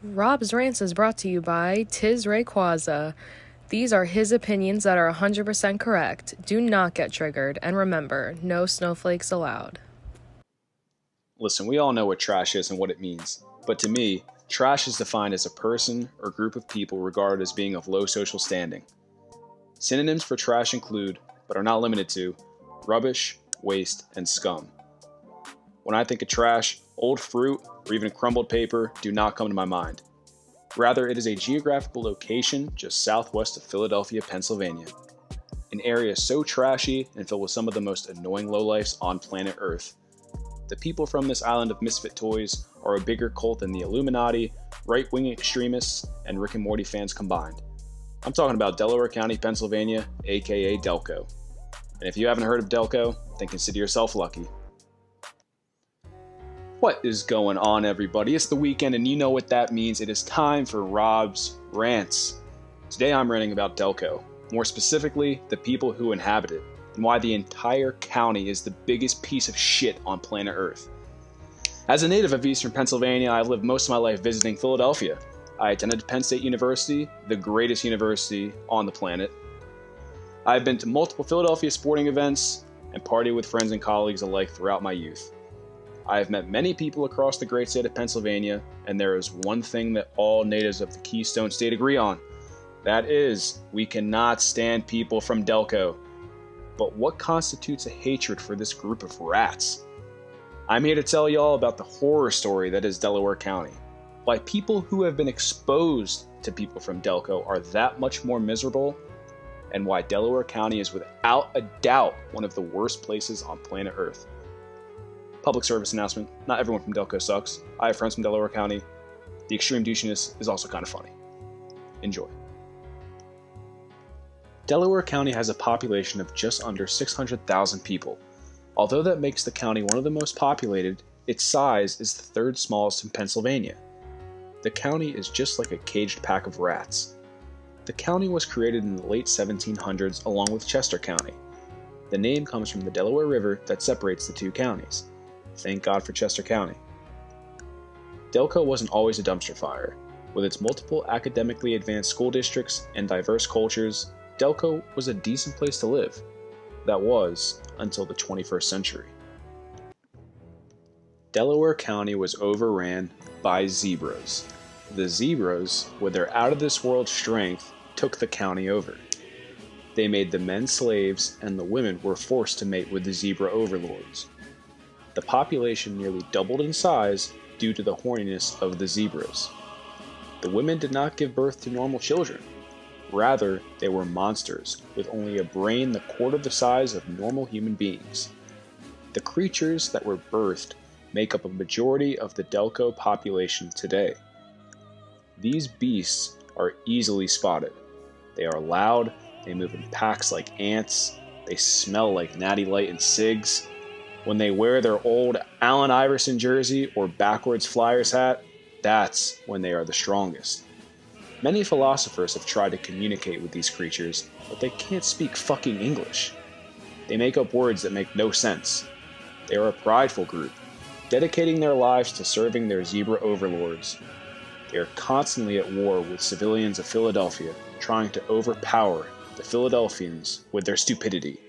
Rob's Rants is brought to you by Tiz Rayquaza. These are his opinions that are 100% correct. Do not get triggered, and remember, no snowflakes allowed. Listen, we all know what trash is and what it means, but to me, trash is defined as a person or group of people regarded as being of low social standing. Synonyms for trash include, but are not limited to, rubbish, waste, and scum. When I think of trash, old fruit, or even crumbled paper do not come to my mind. Rather, it is a geographical location just southwest of Philadelphia, Pennsylvania. An area so trashy and filled with some of the most annoying lowlifes on planet Earth. The people from this island of misfit toys are a bigger cult than the Illuminati, right-wing extremists, and Rick and Morty fans combined. I'm talking about Delaware County, Pennsylvania, aka Delco. And if you haven't heard of Delco, then consider yourself lucky. What is going on, everybody? It's the weekend, and you know what that means. It is time for Rob's Rants. Today I'm ranting about Delco, more specifically, the people who inhabit it, and why the entire county is the biggest piece of shit on planet Earth. As a native of Eastern Pennsylvania, I've lived most of my life visiting Philadelphia. I attended Penn State University, the greatest university on the planet. I've been to multiple Philadelphia sporting events and partied with friends and colleagues alike throughout my youth. I have met many people across the great state of Pennsylvania, and there is one thing that all natives of the Keystone State agree on. That is, we cannot stand people from Delco. But what constitutes a hatred for this group of rats? I'm here to tell y'all about the horror story that is Delaware County. Why people who have been exposed to people from Delco are that much more miserable, and why Delaware County is without a doubt one of the worst places on planet Earth. Public service announcement, not everyone from Delco sucks. I have friends from Delaware County. The extreme douchiness is also kind of funny. Enjoy. Delaware County has a population of just under 600,000 people. Although that makes the county one of the most populated, its size is the third smallest in Pennsylvania. The county is just like a caged pack of rats. The county was created in the late 1700s along with Chester County. The name comes from the Delaware River that separates the two counties. Thank God for Chester County. Delco wasn't always a dumpster fire. With its multiple academically advanced school districts and diverse cultures, Delco was a decent place to live. That was, until the 21st century. Delaware County was overran by zebras. The zebras, with their out-of-this-world strength, took the county over. They made the men slaves, and the women were forced to mate with the zebra overlords. The population nearly doubled in size due to the horniness of the zebras. The women did not give birth to normal children. Rather, they were monsters, with only a brain the quarter the size of normal human beings. The creatures that were birthed make up a majority of the Delco population today. These beasts are easily spotted. They are loud, they move in packs like ants, they smell like Natty Light and cigs. When they wear their old Allen Iverson jersey or backwards Flyers hat, that's when they are the strongest. Many philosophers have tried to communicate with these creatures, but they can't speak fucking English. They make up words that make no sense. They are a prideful group, dedicating their lives to serving their zebra overlords. They are constantly at war with civilians of Philadelphia, trying to overpower the Philadelphians with their stupidity.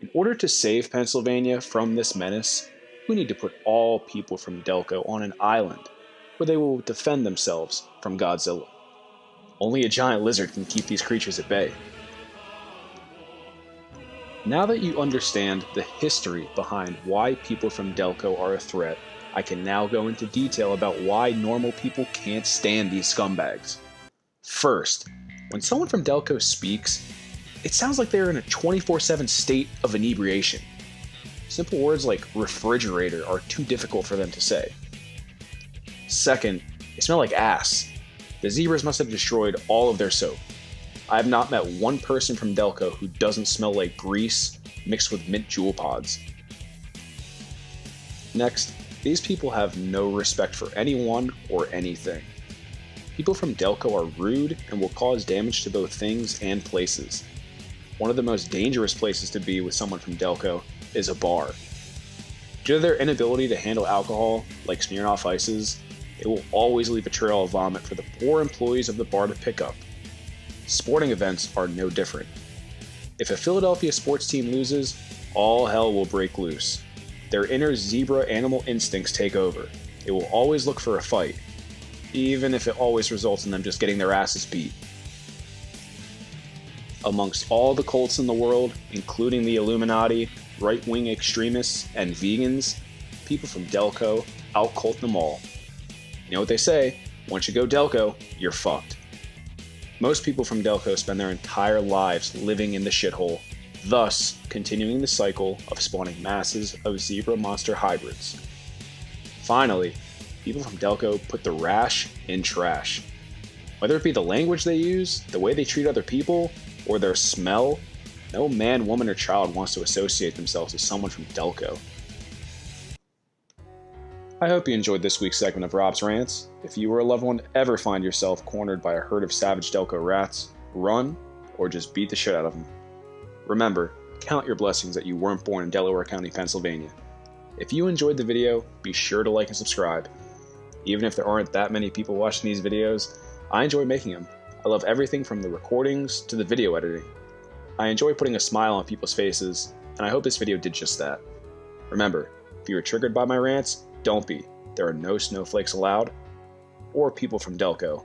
In order to save Pennsylvania from this menace, we need to put all people from Delco on an island where they will defend themselves from Godzilla. Only a giant lizard can keep these creatures at bay. Now that you understand the history behind why people from Delco are a threat, I can now go into detail about why normal people can't stand these scumbags. First, when someone from Delco speaks, it sounds like they're in a 24/7 state of inebriation. Simple words like refrigerator are too difficult for them to say. Second, they smell like ass. The zebras must have destroyed all of their soap. I have not met one person from Delco who doesn't smell like grease mixed with mint jewel pods. Next, these people have no respect for anyone or anything. People from Delco are rude and will cause damage to both things and places. One of the most dangerous places to be with someone from Delco is a bar. Due to their inability to handle alcohol, like Smirnoff Ices, it will always leave a trail of vomit for the poor employees of the bar to pick up. Sporting events are no different. If a Philadelphia sports team loses, all hell will break loose. Their inner zebra animal instincts take over. They will always look for a fight, even if it always results in them just getting their asses beat. Amongst all the cults in the world, including the Illuminati, right-wing extremists, and vegans, people from Delco out-cult them all. You know what they say, once you go Delco, you're fucked. Most people from Delco spend their entire lives living in the shithole, thus continuing the cycle of spawning masses of zebra monster hybrids. Finally, people from Delco put the rash in trash. Whether it be the language they use, the way they treat other people, or their smell, no man, woman, or child wants to associate themselves with someone from Delco. I hope you enjoyed this week's segment of Rob's Rants. If you or a loved one ever find yourself cornered by a herd of savage Delco rats, run or just beat the shit out of them. Remember, count your blessings that you weren't born in Delaware County, Pennsylvania. If you enjoyed the video, be sure to like and subscribe. Even if there aren't that many people watching these videos, I enjoy making them. I love everything from the recordings to the video editing. I enjoy putting a smile on people's faces, and I hope this video did just that. Remember, if you were triggered by my rants, don't be. There are no snowflakes allowed, or people from Delco.